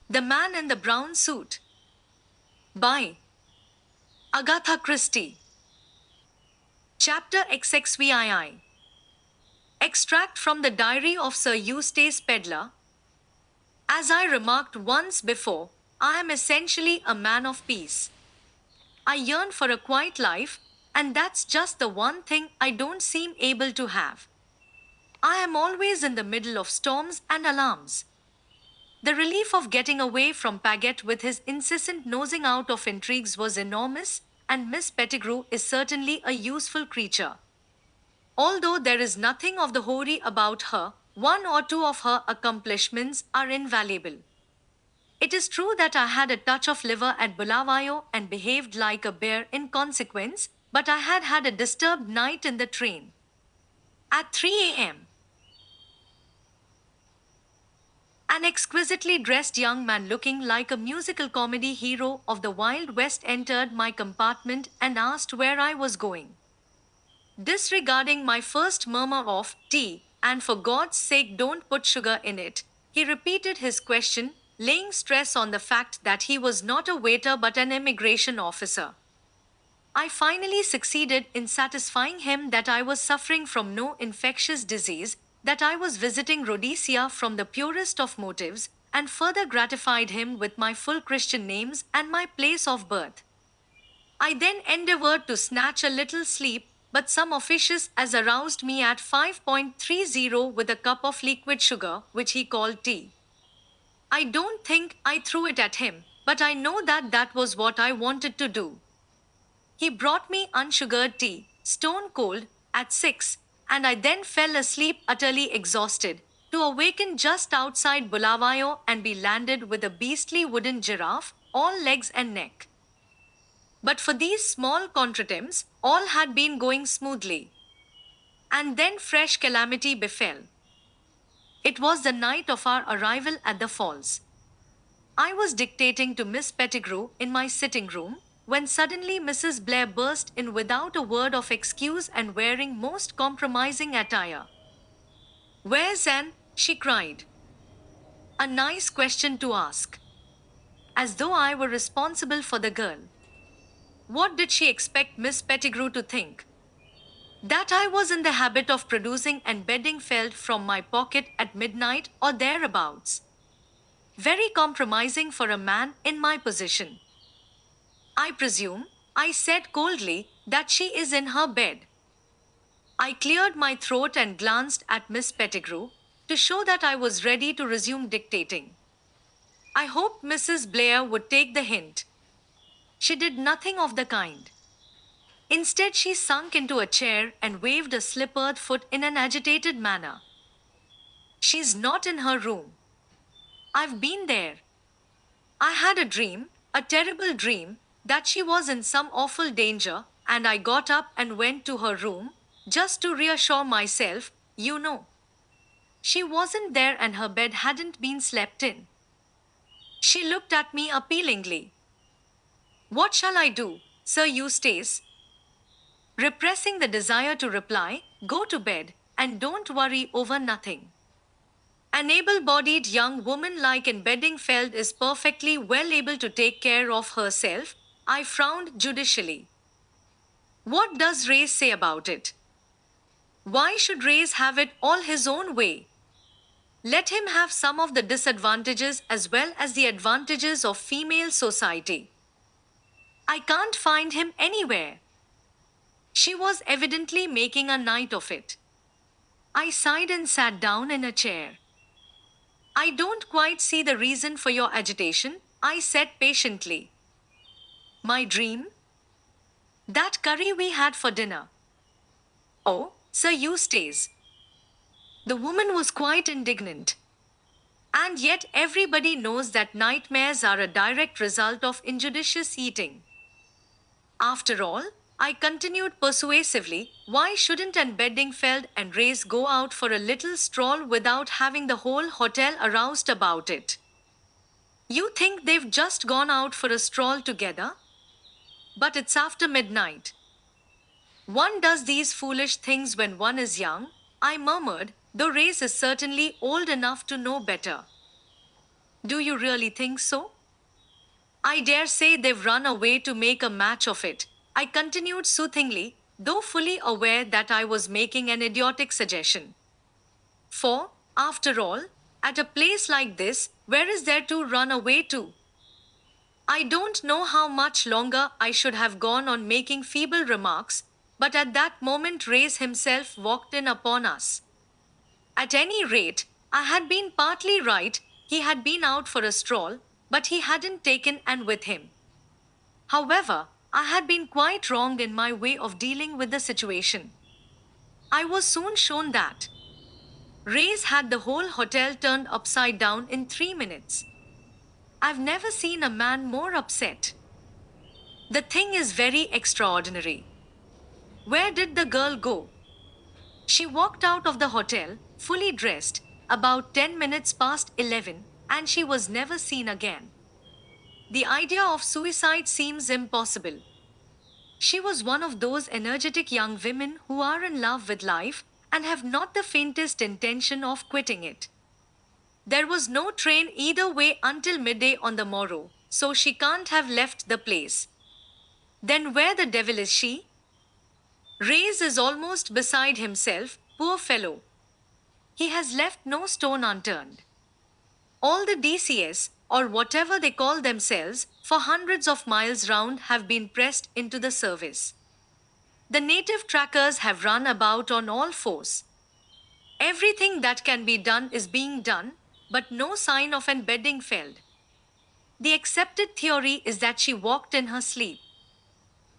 The Man in the Brown Suit by Agatha Christie. Chapter XXVII. Extract from the Diary of Sir Eustace Pedlar. As I remarked once before, I am essentially a man of peace. I yearn for a quiet life, and that's just the one thing I don't seem able to have. I am always in the middle of storms and alarms. The relief of getting away from Paget with his incessant nosing out of intrigues was enormous, and Miss Pettigrew is certainly a useful creature. Although there is nothing of the hoary about her, one or two of her accomplishments are invaluable. It is true that I had a touch of liver at Bulawayo and behaved like a bear in consequence, but I had had a disturbed night in the train. At 3 a.m., an exquisitely dressed young man looking like a musical comedy hero of the Wild West entered my compartment and asked where I was going. Disregarding my first murmur of tea, and for God's sake don't put sugar in it, he repeated his question, laying stress on the fact that he was not a waiter but an immigration officer. I finally succeeded in satisfying him that I was suffering from no infectious disease, that I was visiting Rhodesia from the purest of motives, and further gratified him with my full Christian names and my place of birth. I then endeavored to snatch a little sleep, but some officious as aroused me at 5.30 with a cup of liquid sugar, which he called tea. I don't think I threw it at him, but I know that that was what I wanted to do. He brought me unsugared tea, stone cold, at 6, and I then fell asleep utterly exhausted, to awaken just outside Bulawayo and be landed with a beastly wooden giraffe, all legs and neck. But for these small contretemps, all had been going smoothly. And then fresh calamity befell. It was the night of our arrival at the falls. I was dictating to Miss Pettigrew in my sitting room, when suddenly Mrs. Blair burst in without a word of excuse and wearing most compromising attire. "Where's Anne?" she cried. A nice question to ask. As though I were responsible for the girl. What did she expect Miss Pettigrew to think? That I was in the habit of producing and Bedingfeld from my pocket at midnight or thereabouts. Very compromising for a man in my position. "I presume," I said coldly, "that she is in her bed." I cleared my throat and glanced at Miss Pettigrew, to show that I was ready to resume dictating. I hoped Mrs. Blair would take the hint. She did nothing of the kind. Instead, she sunk into a chair and waved a slippered foot in an agitated manner. "She's not in her room. I've been there. I had a dream, a terrible dream, that she was in some awful danger, and I got up and went to her room, just to reassure myself, you know. She wasn't there and her bed hadn't been slept in." She looked at me appealingly. "What shall I do, Sir Eustace?" Repressing the desire to reply, "Go to bed, and don't worry over nothing. An able-bodied young woman like in Bedingfeld is perfectly well able to take care of herself," I frowned judicially. "What does Ray say about it? Why should Ray's have it all his own way? Let him have some of the disadvantages as well as the advantages of female society. I can't find him anywhere." She was evidently making a night of it. I sighed and sat down in a chair. "I don't quite see the reason for your agitation," I said patiently. "My dream? That curry we had for dinner." "Oh, Sir Eustace." The woman was quite indignant. "And yet everybody knows that nightmares are a direct result of injudicious eating. After all," I continued persuasively, "why shouldn't Anne Bedingfeld and Race go out for a little stroll without having the whole hotel aroused about it? You think they've just gone out for a stroll together? But it's after midnight. One does these foolish things when one is young," I murmured, "though Race is certainly old enough to know better." Do you really think so? I dare say they've run away to make a match of it. I continued soothingly, though fully aware that I was making an idiotic suggestion. For, after all, at a place like this, where is there to run away to? I don't know how much longer I should have gone on making feeble remarks, but at that moment Reyes himself walked in upon us. At any rate, I had been partly right, he had been out for a stroll, but he hadn't taken Anne with him. However, I had been quite wrong in my way of dealing with the situation. I was soon shown that Reyes had the whole hotel turned upside down in 3 minutes. I've never seen a man more upset. The thing is very extraordinary. Where did the girl go? She walked out of the hotel, fully dressed, about 10 minutes past 11, and she was never seen again. The idea of suicide seems impossible. She was one of those energetic young women who are in love with life and have not the faintest intention of quitting it. There was no train either way until midday on the morrow, so she can't have left the place. Then where the devil is she? Reyes is almost beside himself, poor fellow. He has left no stone unturned. All the DCS, or whatever they call themselves, for hundreds of miles round have been pressed into the service. The native trackers have run about on all fours. Everything that can be done is being done, but no sign of an bedding felled. The accepted theory is that she walked in her sleep.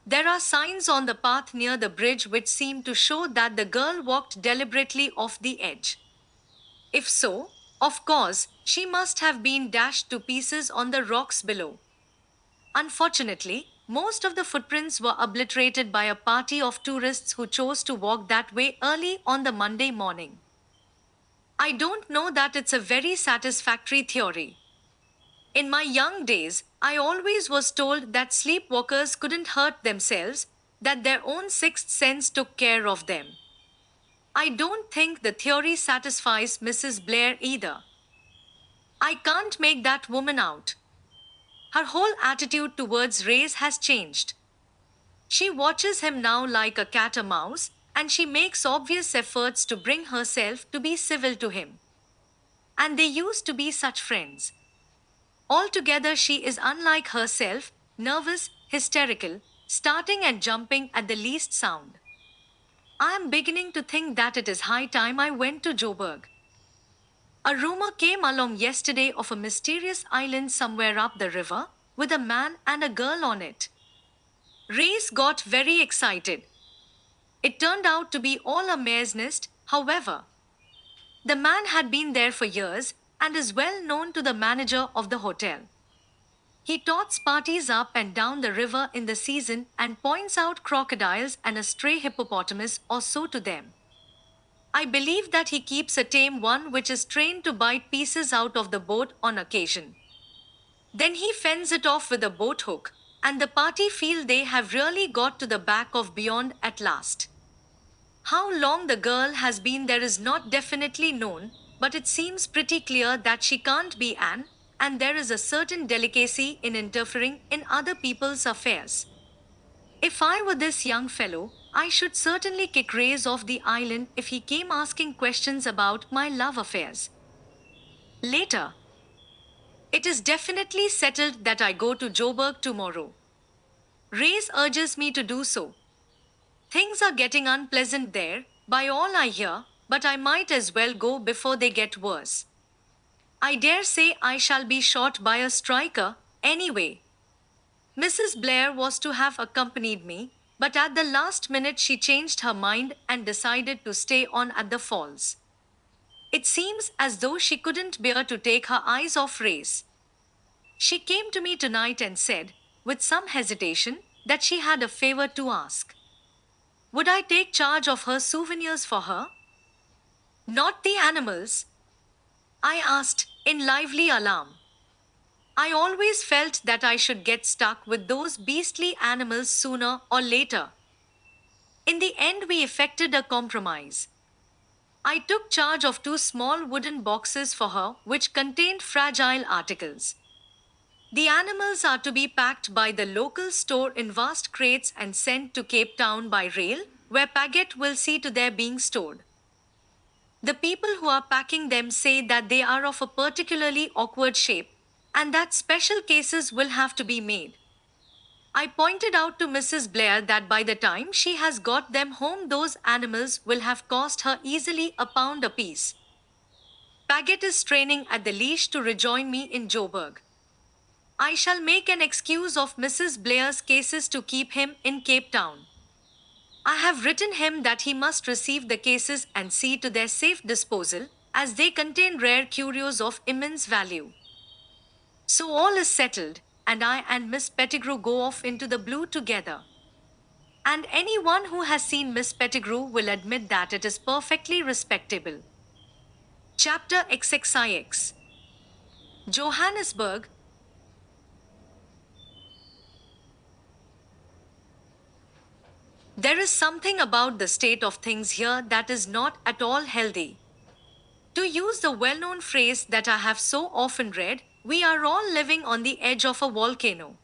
There are signs on the path near the bridge which seem to show that the girl walked deliberately off the edge. If so, of course, she must have been dashed to pieces on the rocks below. Unfortunately, most of the footprints were obliterated by a party of tourists who chose to walk that way early on the Monday morning. I don't know that it's a very satisfactory theory. In my young days, I always was told that sleepwalkers couldn't hurt themselves, that their own sixth sense took care of them. I don't think the theory satisfies Mrs. Blair either. I can't make that woman out. Her whole attitude towards Reyes has changed. She watches him now like a cat or mouse, and she makes obvious efforts to bring herself to be civil to him. And they used to be such friends. Altogether, she is unlike herself, nervous, hysterical, starting and jumping at the least sound. I am beginning to think that it is high time I went to Joburg. A rumor came along yesterday of a mysterious island somewhere up the river, with a man and a girl on it. Reyes got very excited. It turned out to be all a mare's nest, however. The man had been there for years and is well known to the manager of the hotel. He tots parties up and down the river in the season and points out crocodiles and a stray hippopotamus or so to them. I believe that he keeps a tame one which is trained to bite pieces out of the boat on occasion. Then he fends it off with a boat hook, and the party feel they have really got to the back of beyond at last. How long the girl has been there is not definitely known, but it seems pretty clear that she can't be Anne, and there is a certain delicacy in interfering in other people's affairs. If I were this young fellow, I should certainly kick Reyes off the island if he came asking questions about my love affairs. Later. It is definitely settled that I go to Joburg tomorrow. Reyes urges me to do so. Things are getting unpleasant there, by all I hear, but I might as well go before they get worse. I dare say I shall be shot by a striker, anyway. Mrs. Blair was to have accompanied me, but at the last minute she changed her mind and decided to stay on at the falls. It seems as though she couldn't bear to take her eyes off Reyes. She came to me tonight and said, with some hesitation, that she had a favor to ask. Would I take charge of her souvenirs for her? Not the animals? I asked, in lively alarm. I always felt that I should get stuck with those beastly animals sooner or later. In the end, we effected a compromise. I took charge of two small wooden boxes for her, which contained fragile articles. The animals are to be packed by the local store in vast crates and sent to Cape Town by rail, where Paget will see to their being stored. The people who are packing them say that they are of a particularly awkward shape, and that special cases will have to be made. I pointed out to Mrs. Blair that by the time she has got them home, those animals will have cost her easily a pound apiece. Paget is straining at the leash to rejoin me in Joburg. I shall make an excuse of Mrs. Blair's cases to keep him in Cape Town. I have written him that he must receive the cases and see to their safe disposal, as they contain rare curios of immense value. So all is settled, and I and Miss Pettigrew go off into the blue together. And anyone who has seen Miss Pettigrew will admit that it is perfectly respectable. Chapter XXIX. Johannesburg. There is something about the state of things here that is not at all healthy. To use the well known phrase that I have so often read, we are all living on the edge of a volcano.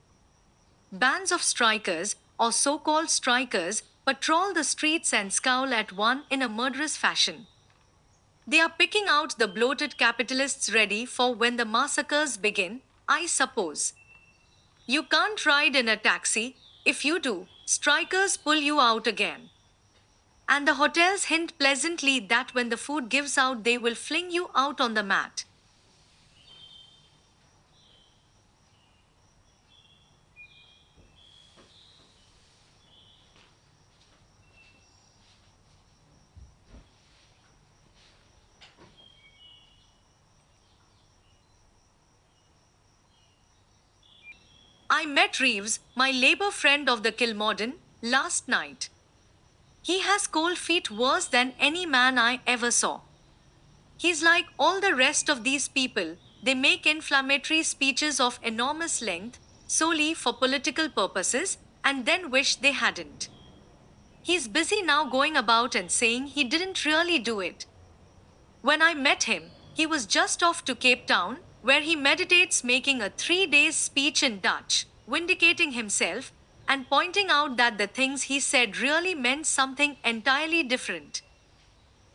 Bands of strikers, or so called strikers, patrol the streets and scowl at one in a murderous fashion. They are picking out the bloated capitalists ready for when the massacres begin, I suppose. You can't ride in a taxi. If you do, strikers pull you out again. And the hotels hint pleasantly that when the food gives out, they will fling you out on the mat. I met Reeves, my labor friend of the Kilmorden, last night. He has cold feet worse than any man I ever saw. He's like all the rest of these people, they make inflammatory speeches of enormous length, solely for political purposes, and then wish they hadn't. He's busy now going about and saying he didn't really do it. When I met him, he was just off to Cape Town, where he meditates making a 3 days speech in Dutch, vindicating himself, and pointing out that the things he said really meant something entirely different.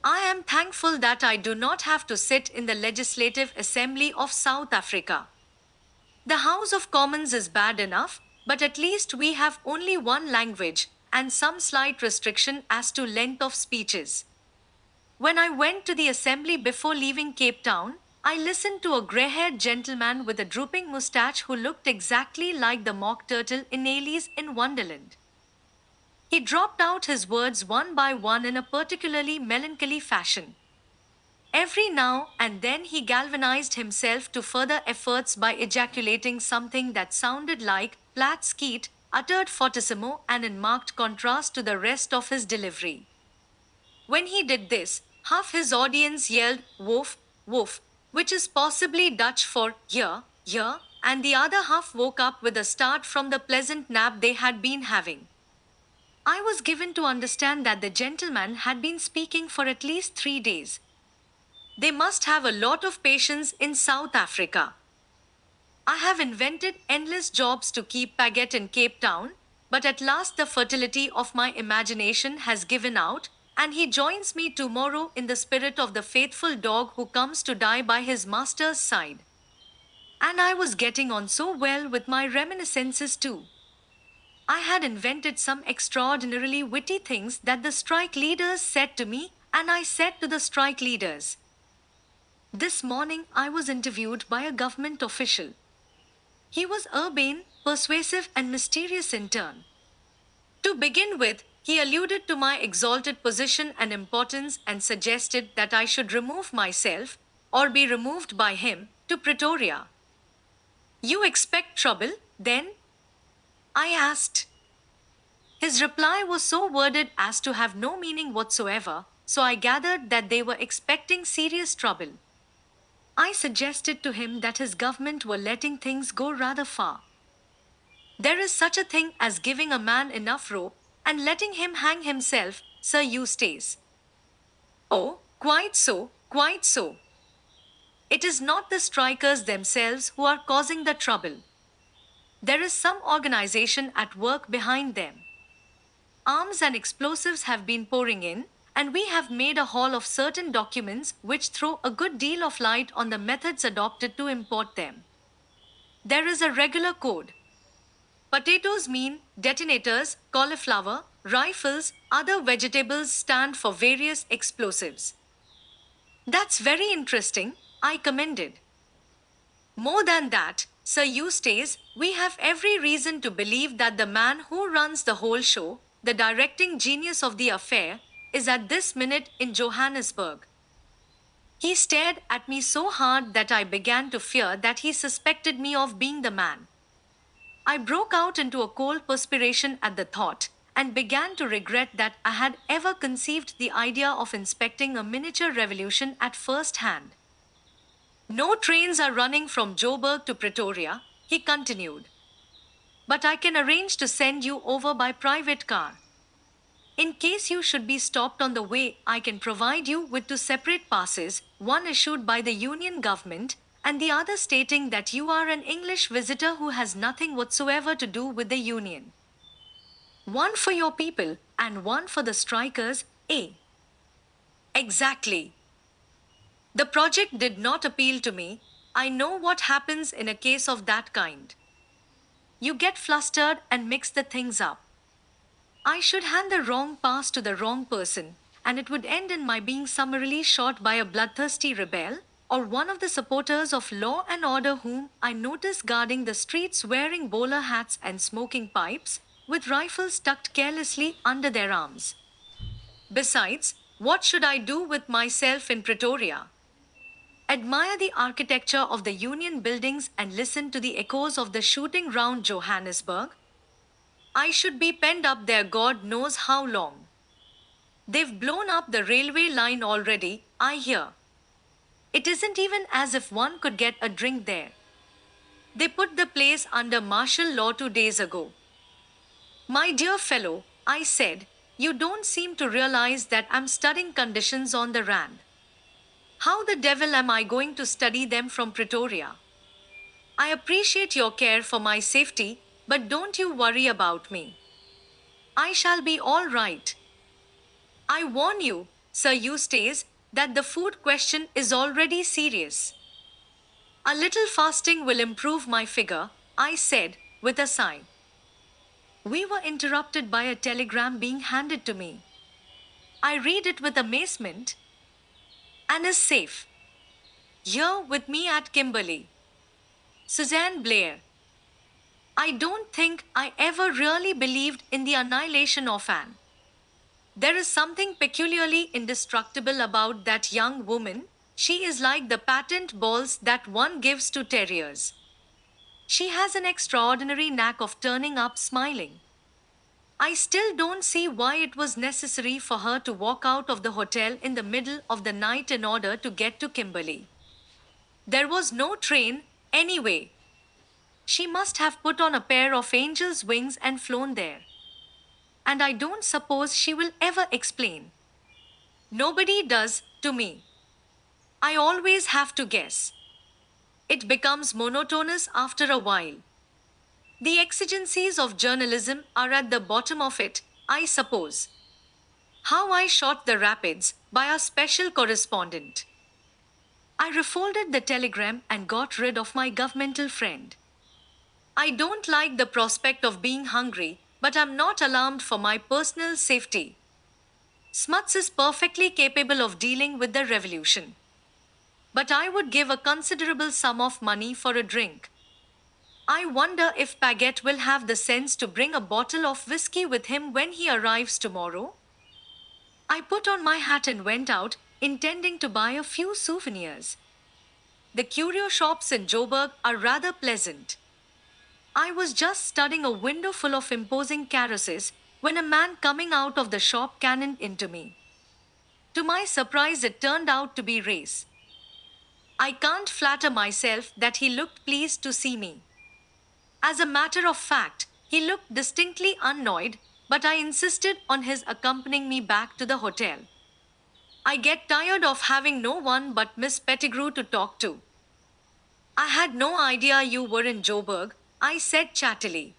I am thankful that I do not have to sit in the Legislative Assembly of South Africa. The House of Commons is bad enough, but at least we have only one language and some slight restriction as to length of speeches. When I went to the assembly before leaving Cape Town, I listened to a grey-haired gentleman with a drooping moustache who looked exactly like the mock turtle in Alice in Wonderland. He dropped out his words one by one in a particularly melancholy fashion. Every now and then he galvanized himself to further efforts by ejaculating something that sounded like plat skeet, uttered fortissimo and in marked contrast to the rest of his delivery. When he did this, half his audience yelled woof, woof, which is possibly Dutch for here, and the other half woke up with a start from the pleasant nap they had been having. I was given to understand that the gentleman had been speaking for at least 3 days. They must have a lot of patience in South Africa. I have invented endless jobs to keep Paget in Cape Town, but at last the fertility of my imagination has given out, and he joins me tomorrow in the spirit of the faithful dog who comes to die by his master's side. And I was getting on so well with my reminiscences too. I had invented some extraordinarily witty things that the strike leaders said to me, and I said to the strike leaders. This morning I was interviewed by a government official. He was urbane, persuasive, and mysterious in turn. To begin with, he alluded to my exalted position and importance and suggested that I should remove myself, or be removed by him, to Pretoria. You expect trouble, then? I asked. His reply was so worded as to have no meaning whatsoever, so I gathered that they were expecting serious trouble. I suggested to him that his government were letting things go rather far. There is such a thing as giving a man enough rope and letting him hang himself, Sir Eustace. Oh, Quite so, quite so. It is not the strikers themselves who are causing the trouble. There is some organization at work behind them. Arms and explosives have been pouring in, and we have made a haul of certain documents which throw a good deal of light on the methods adopted to import them. There is a regular code. Potatoes mean detonators, cauliflower, rifles, other vegetables stand for various explosives. That's very interesting, I commended. More than that, Sir Eustace, we have every reason to believe that the man who runs the whole show, the directing genius of the affair, is at this minute in Johannesburg. He stared at me so hard that I began to fear that he suspected me of being the man. I broke out into a cold perspiration at the thought, and began to regret that I had ever conceived the idea of inspecting a miniature revolution at first hand. No trains are running from Joburg to Pretoria, he continued. But I can arrange to send you over by private car. In case you should be stopped on the way, I can provide you with two separate passes, one issued by the Union government and the other stating that you are an English visitor who has nothing whatsoever to do with the Union. One for your people and one for the strikers, eh? Exactly. The project did not appeal to me. I know what happens in a case of that kind. You get flustered and mix the things up. I should hand the wrong pass to the wrong person, and it would end in my being summarily shot by a bloodthirsty rebel, or one of the supporters of law and order whom I notice guarding the streets wearing bowler hats and smoking pipes, with rifles tucked carelessly under their arms. Besides, what should I do with myself in Pretoria? Admire the architecture of the Union buildings and listen to the echoes of the shooting round Johannesburg? I should be penned up there God knows how long. They've blown up the railway line already, I hear. It isn't even as if one could get a drink there. They put the place under martial law 2 days ago. My dear fellow, I said, you don't seem to realize that I'm studying conditions on the Rand. How the devil am I going to study them from Pretoria? I appreciate your care for my safety, but don't you worry about me. I shall be all right. I warn you, Sir Eustace, that the food question is already serious. A little fasting will improve my figure, I said, with a sigh. We were interrupted by a telegram being handed to me. I read it with amazement. And is safe. Here with me at Kimberley. Suzanne Blair. I don't think I ever really believed in the annihilation of Anne. There is something peculiarly indestructible about that young woman. She is like the patent balls that one gives to terriers. She has an extraordinary knack of turning up smiling. I still don't see why it was necessary for her to walk out of the hotel in the middle of the night in order to get to Kimberley. There was no train, anyway. She must have put on a pair of angel's wings and flown there. And I don't suppose she will ever explain. Nobody does, to me. I always have to guess. It becomes monotonous after a while. The exigencies of journalism are at the bottom of it, I suppose. How I shot the rapids by our special correspondent. I refolded the telegram and got rid of my governmental friend. I don't like the prospect of being hungry, but I'm not alarmed for my personal safety. Smuts is perfectly capable of dealing with the revolution. But I would give a considerable sum of money for a drink. I wonder if Paget will have the sense to bring a bottle of whiskey with him when he arrives tomorrow. I put on my hat and went out, intending to buy a few souvenirs. The curio shops in Joburg are rather pleasant. I was just studying a window full of imposing carousels when a man coming out of the shop cannoned into me. To my surprise, it turned out to be Race. I can't flatter myself that he looked pleased to see me. As a matter of fact, he looked distinctly annoyed, but I insisted on his accompanying me back to the hotel. I get tired of having no one but Miss Pettigrew to talk to. I had no idea you were in Joburg, I said chattily.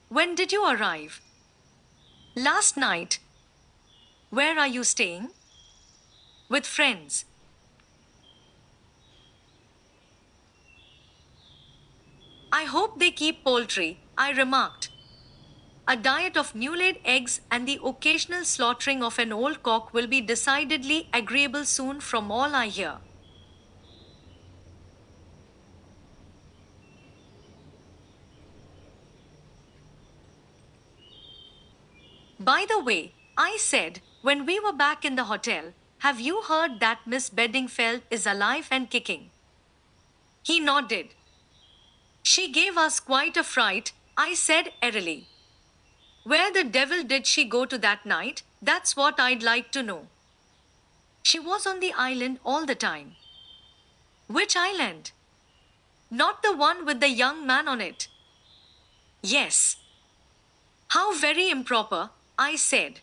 When did you arrive? Last night. Where are you staying? With friends. I hope they keep poultry, I remarked. A diet of new-laid eggs and the occasional slaughtering of an old cock will be decidedly agreeable soon from all I hear. By the way, I said, when we were back in the hotel, have you heard that Miss Bedingfeld is alive and kicking? He nodded. She gave us quite a fright, I said airily. Where the devil did she go to that night? That's what I'd like to know. She was on the island all the time. Which island? Not the one with the young man on it. Yes. How very improper, I said.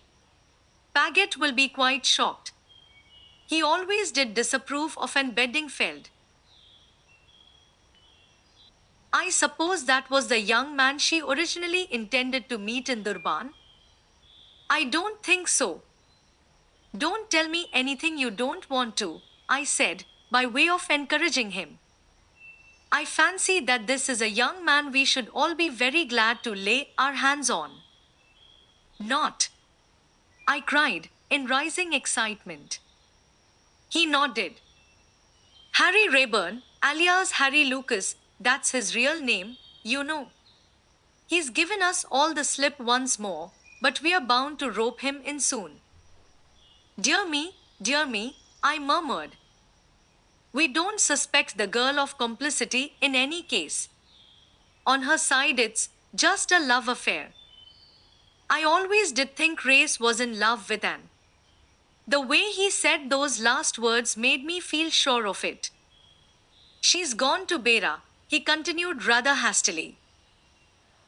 Paget will be quite shocked. He always did disapprove of an Bedingfeld. I suppose that was the young man she originally intended to meet in Durban? I don't think so. Don't tell me anything you don't want to, I said, by way of encouraging him. I fancy that this is a young man we should all be very glad to lay our hands on. Not, I cried, in rising excitement. He nodded. Harry Rayburn, alias Harry Lucas, that's his real name, you know. He's given us all the slip once more, but we are bound to rope him in soon. Dear me, I murmured. We don't suspect the girl of complicity in any case. On her side, it's just a love affair. I always did think Race was in love with Anne. The way he said those last words made me feel sure of it. She's gone to Beira, he continued rather hastily.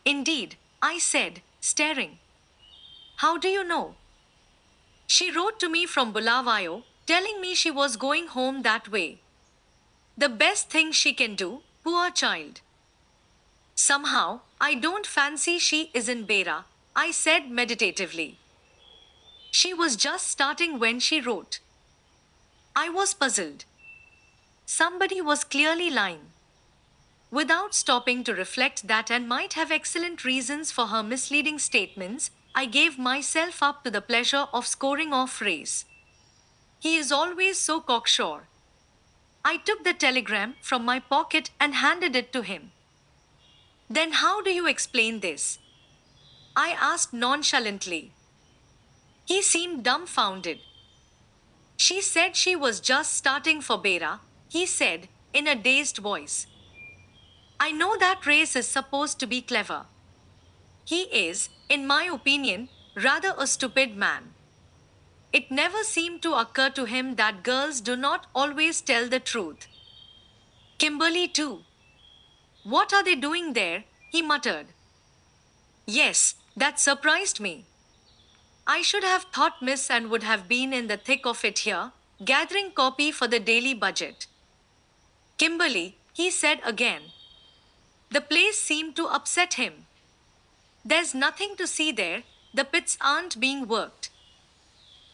Indeed, I said, staring. How do you know? She wrote to me from Bulawayo, telling me she was going home that way. The best thing she can do, poor child. Somehow, I don't fancy she is in Beira, I said meditatively. She was just starting when she wrote. I was puzzled. Somebody was clearly lying. Without stopping to reflect that Anne might have excellent reasons for her misleading statements, I gave myself up to the pleasure of scoring off Race. He is always so cocksure. I took the telegram from my pocket and handed it to him. Then how do you explain this? I asked nonchalantly. He seemed dumbfounded. She said she was just starting for Beira, he said, in a dazed voice. I know that Race is supposed to be clever. He is, in my opinion, rather a stupid man. It never seemed to occur to him that girls do not always tell the truth. Kimberly too. What are they doing there? He muttered. Yes, that surprised me. I should have thought Miss Anne would have been in the thick of it here, gathering copy for the daily budget. Kimberly, he said again. The place seemed to upset him. There's nothing to see there, the pits aren't being worked.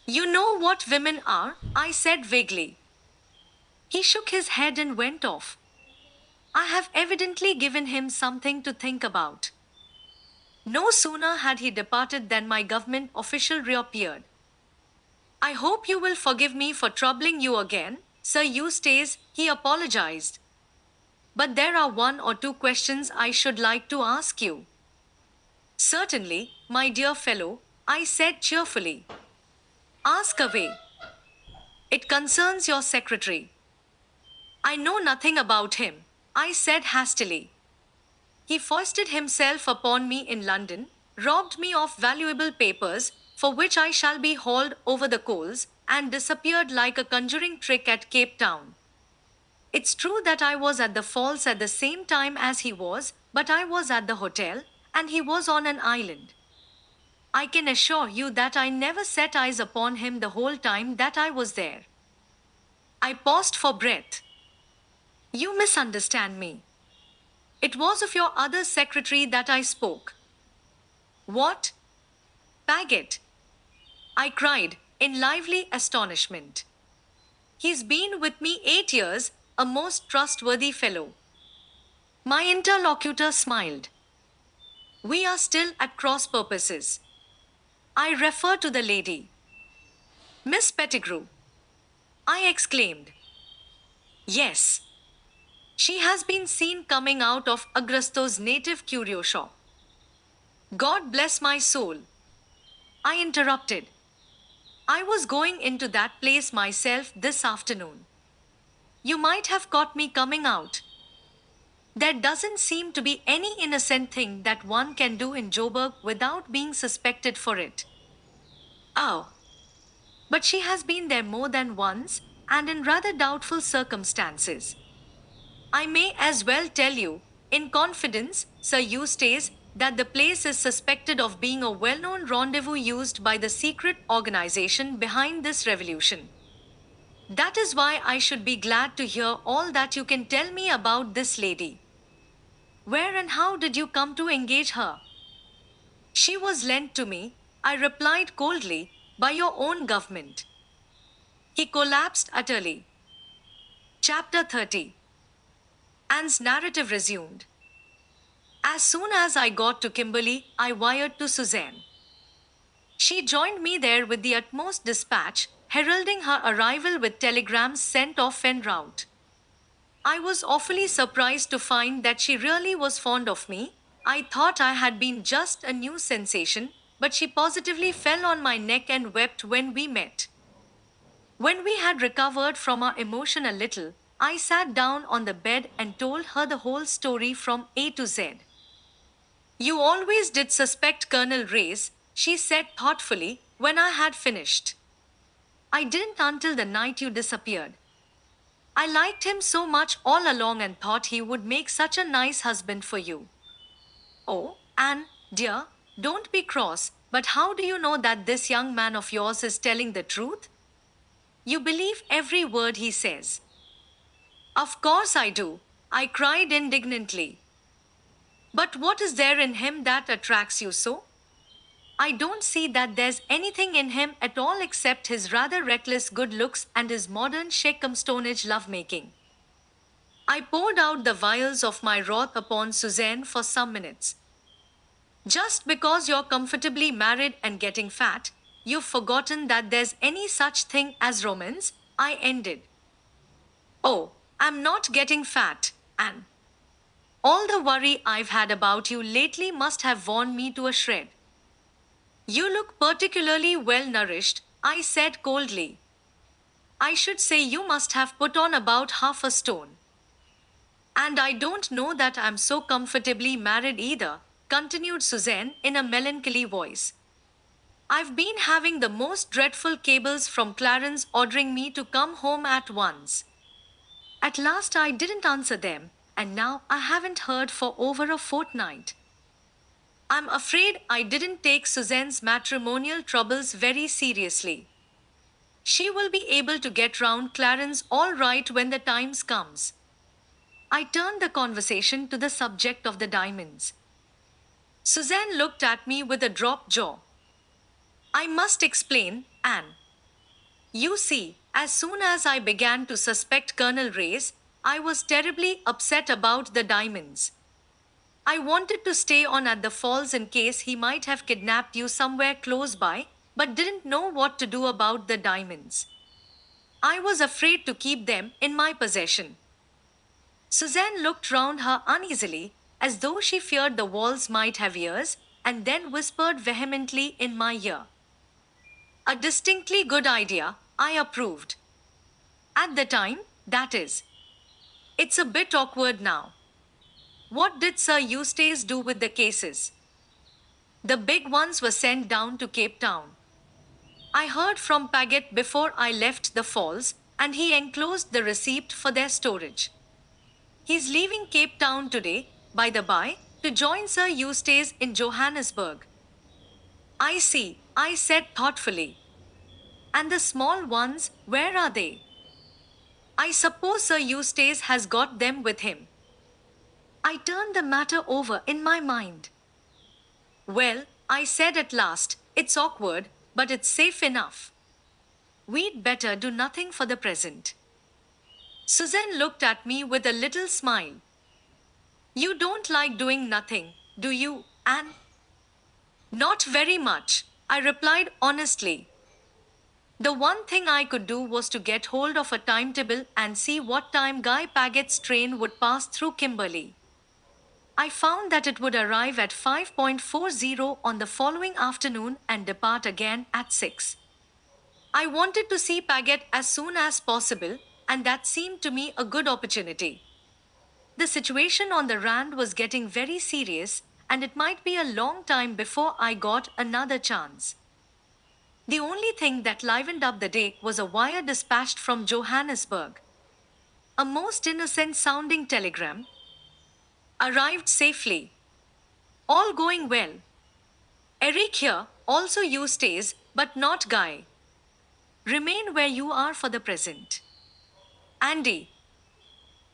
You know what women are, I said vaguely. He shook his head and went off. I have evidently given him something to think about. No sooner had he departed than my government official reappeared. I hope you will forgive me for troubling you again, Sir Eustace, he apologized. But there are one or two questions I should like to ask you. Certainly, my dear fellow, I said cheerfully. Ask away. It concerns your secretary. I know nothing about him, I said hastily. He foisted himself upon me in London, robbed me of valuable papers, for which I shall be hauled over the coals, and disappeared like a conjuring trick at Cape Town. It's true that I was at the falls at the same time as he was, but I was at the hotel, and he was on an island. I can assure you that I never set eyes upon him the whole time that I was there. I paused for breath. You misunderstand me. It was of your other secretary that I spoke. What? Paget? I cried, in lively astonishment. He's been with me 8 years, a most trustworthy fellow. My interlocutor smiled. We are still at cross purposes. I refer to the lady. Miss Pettigrew. I exclaimed. Yes. She has been seen coming out of Augusto's native curio shop. God bless my soul. I interrupted. I was going into that place myself this afternoon. You might have caught me coming out. There doesn't seem to be any innocent thing that one can do in Joburg without being suspected for it. Oh. But she has been there more than once, and in rather doubtful circumstances. I may as well tell you, in confidence, Sir Eustace, that the place is suspected of being a well-known rendezvous used by the secret organization behind this revolution. That is why I should be glad to hear all that you can tell me about this lady. Where and how did you come to engage her? She was lent to me, I replied coldly, by your own government. He collapsed utterly. Chapter 30. Anne's narrative resumed. As soon as I got to Kimberley, I wired to Suzanne. She joined me there with the utmost dispatch, heralding her arrival with telegrams sent off en route. I was awfully surprised to find that she really was fond of me. I thought I had been just a new sensation, but she positively fell on my neck and wept when we met. When we had recovered from our emotion a little, I sat down on the bed and told her the whole story from A to Z. You always did suspect Colonel Reyes, she said thoughtfully, when I had finished. I didn't until the night you disappeared. I liked him so much all along and thought he would make such a nice husband for you. Oh, Anne, dear, don't be cross, but how do you know that this young man of yours is telling the truth? You believe every word he says. Of course I do, I cried indignantly. But what is there in him that attracts you so? I don't see that there's anything in him at all except his rather reckless good looks and his modern Shakespeare-stonage lovemaking. I poured out the vials of my wrath upon Suzanne for some minutes. Just because you're comfortably married and getting fat, you've forgotten that there's any such thing as romance, I ended. Oh, I'm not getting fat, Anne. All the worry I've had about you lately must have worn me to a shred. You look particularly well nourished, I said coldly. I should say you must have put on about half a stone. And I don't know that I'm so comfortably married either, continued Suzanne in a melancholy voice. I've been having the most dreadful cables from Clarence ordering me to come home at once. At last I didn't answer them, and now I haven't heard for over a fortnight. I'm afraid I didn't take Suzanne's matrimonial troubles very seriously. She will be able to get round Clarence all right when the time comes. I turned the conversation to the subject of the diamonds. Suzanne looked at me with a dropped jaw. I must explain, Anne. You see, as soon as I began to suspect Colonel Reyes, I was terribly upset about the diamonds. I wanted to stay on at the falls in case he might have kidnapped you somewhere close by, but didn't know what to do about the diamonds. I was afraid to keep them in my possession. Suzanne looked round her uneasily, as though she feared the walls might have ears, and then whispered vehemently in my ear. A distinctly good idea, I approved. At the time, that is. It's a bit awkward now. What did Sir Eustace do with the cases? The big ones were sent down to Cape Town. I heard from Paget before I left the falls, and he enclosed the receipt for their storage. He's leaving Cape Town today, by the by, to join Sir Eustace in Johannesburg. I see, I said thoughtfully. And the small ones, where are they? I suppose Sir Eustace has got them with him. I turned the matter over in my mind. Well, I said at last, it's awkward, but it's safe enough. We'd better do nothing for the present. Suzanne looked at me with a little smile. You don't like doing nothing, do you, Anne? Not very much, I replied honestly. The one thing I could do was to get hold of a timetable and see what time Guy Paget's train would pass through Kimberley. I found that it would arrive at 5:40 on the following afternoon and depart again at 6. I wanted to see Paget as soon as possible, and that seemed to me a good opportunity. The situation on the Rand was getting very serious, and it might be a long time before I got another chance. The only thing that livened up the day was a wire dispatched from Johannesburg. A most innocent sounding telegram. Arrived safely. All going well. Eric here, also Eustace, but not Guy. Remain where you are for the present. Andy.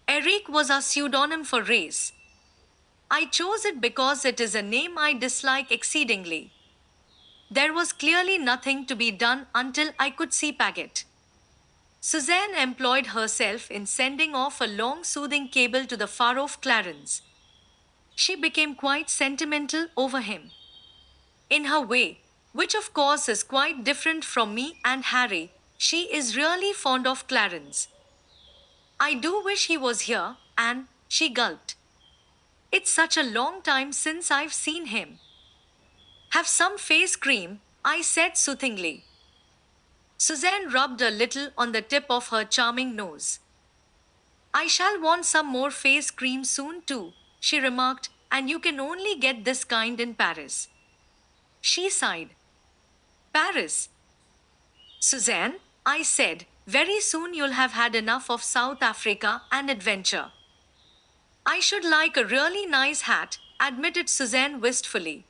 Eric was our pseudonym for race. I chose it because it is a name I dislike exceedingly. There was clearly nothing to be done until I could see Paget. Suzanne employed herself in sending off a long soothing cable to the far off Clarence. She became quite sentimental over him. In her way, which of course is quite different from me and Harry, she is really fond of Clarence. I do wish he was here, and she gulped. It's such a long time since I've seen him. Have some face cream, I said soothingly. Suzanne rubbed a little on the tip of her charming nose. I shall want some more face cream soon too, she remarked, and you can only get this kind in Paris. She sighed. Paris. Suzanne, I said, very soon you'll have had enough of South Africa and adventure. I should like a really nice hat, admitted Suzanne wistfully.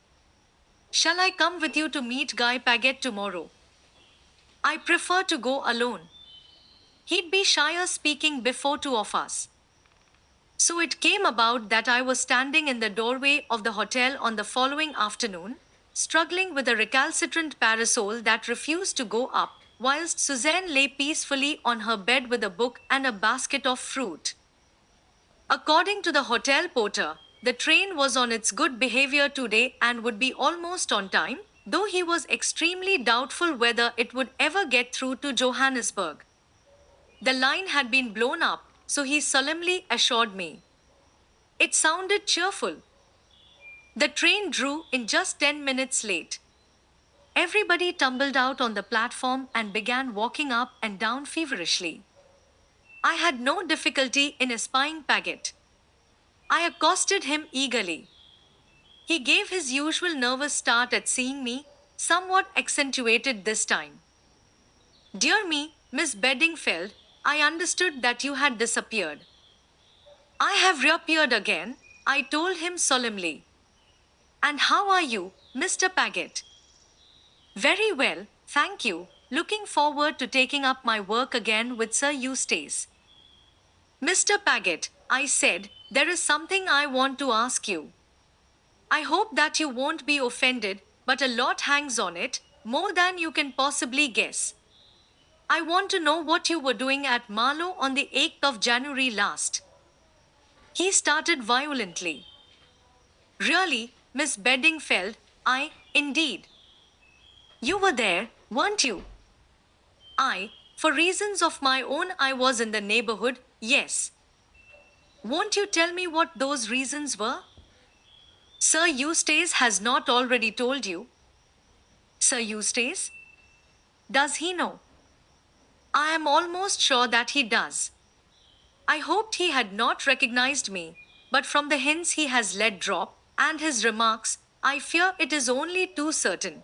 Shall I come with you to meet Guy Paget tomorrow? I prefer to go alone. He'd be shyer speaking before two of us. So it came about that I was standing in the doorway of the hotel on the following afternoon, struggling with a recalcitrant parasol that refused to go up, whilst Suzanne lay peacefully on her bed with a book and a basket of fruit. According to the hotel porter, the train was on its good behavior today and would be almost on time, though he was extremely doubtful whether it would ever get through to Johannesburg. The line had been blown up, so he solemnly assured me. It sounded cheerful. The train drew in just 10 minutes late. Everybody tumbled out on the platform and began walking up and down feverishly. I had no difficulty in espying Paget. I accosted him eagerly. He gave his usual nervous start at seeing me, somewhat accentuated this time. Dear me, Miss Bedingfeld, I understood that you had disappeared. I have reappeared again, I told him solemnly. And how are you, Mr. Paget? Very well, thank you, looking forward to taking up my work again with Sir Eustace. Mr. Paget, I said, there is something I want to ask you. I hope that you won't be offended, but a lot hangs on it, more than you can possibly guess. I want to know what you were doing at Marlow on the 8th of January last. He started violently. Really, Miss Bedingfeld, indeed. You were there, weren't you? For reasons of my own, I was in the neighborhood, yes. Won't you tell me what those reasons were? Sir Eustace has not already told you. Sir Eustace? Does he know? I am almost sure that he does. I hoped he had not recognized me, but from the hints he has let drop, and his remarks, I fear it is only too certain.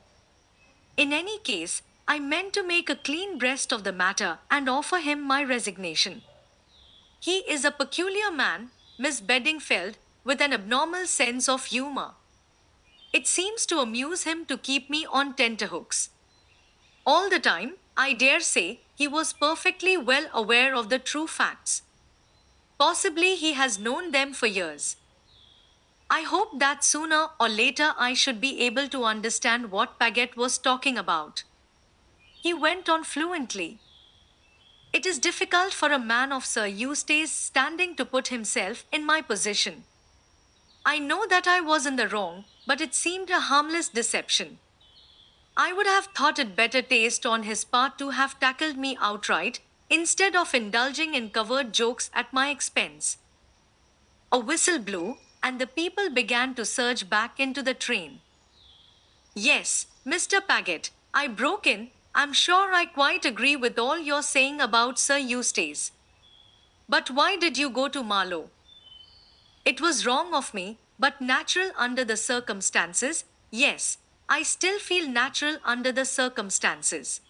In any case, I meant to make a clean breast of the matter and offer him my resignation. He is a peculiar man, Miss Bedingfeld, with an abnormal sense of humor. It seems to amuse him to keep me on tenterhooks. All the time, I dare say, he was perfectly well aware of the true facts. Possibly he has known them for years. I hope that sooner or later I should be able to understand what Paget was talking about. He went on fluently. It is difficult for a man of Sir Eustace's standing to put himself in my position. I know that I was in the wrong, but it seemed a harmless deception. I would have thought it better taste on his part to have tackled me outright, instead of indulging in covert jokes at my expense. A whistle blew, and the people began to surge back into the train. Yes, Mr. Paget, I broke in. I'm sure I quite agree with all you're saying about Sir Eustace. But why did you go to Marlow? It was wrong of me, but natural under the circumstances. Yes, I still feel natural under the circumstances.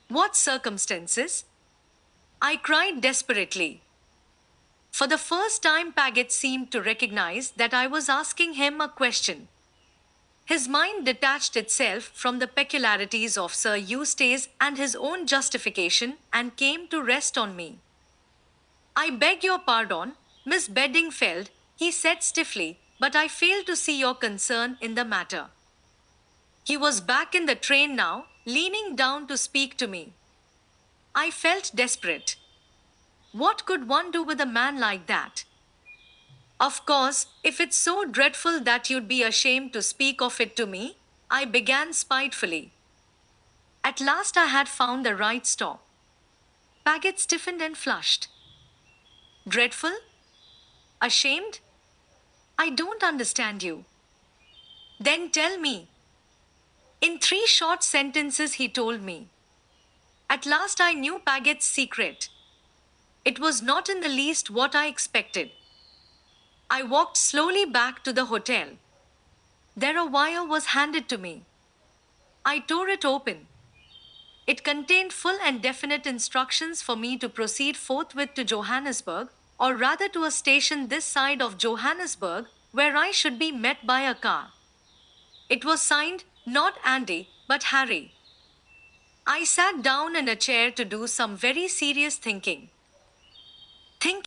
What circumstances? I cried desperately. For the first time, Paget seemed to recognize that I was asking him a question. His mind detached itself from the peculiarities of Sir Eustace and his own justification and came to rest on me. I beg your pardon, Miss Bedingfeld, he said stiffly, but I fail to see your concern in the matter. He was back in the train now, leaning down to speak to me. I felt desperate. What could one do with a man like that? Of course, if it's so dreadful that you'd be ashamed to speak of it to me, I began spitefully. At last I had found the right stop. Paget stiffened and flushed. Dreadful? Ashamed? I don't understand you. Then tell me. In 3 short sentences, he told me. At last I knew Paget's secret. It was not in the least what I expected. I walked slowly back to the hotel. There a wire was handed to me. I tore it open. It contained full and definite instructions for me to proceed forthwith to Johannesburg, or rather to a station this side of Johannesburg, where I should be met by a car. It was signed, not Andy, but Harry. I sat down in a chair to do some very serious thinking. Think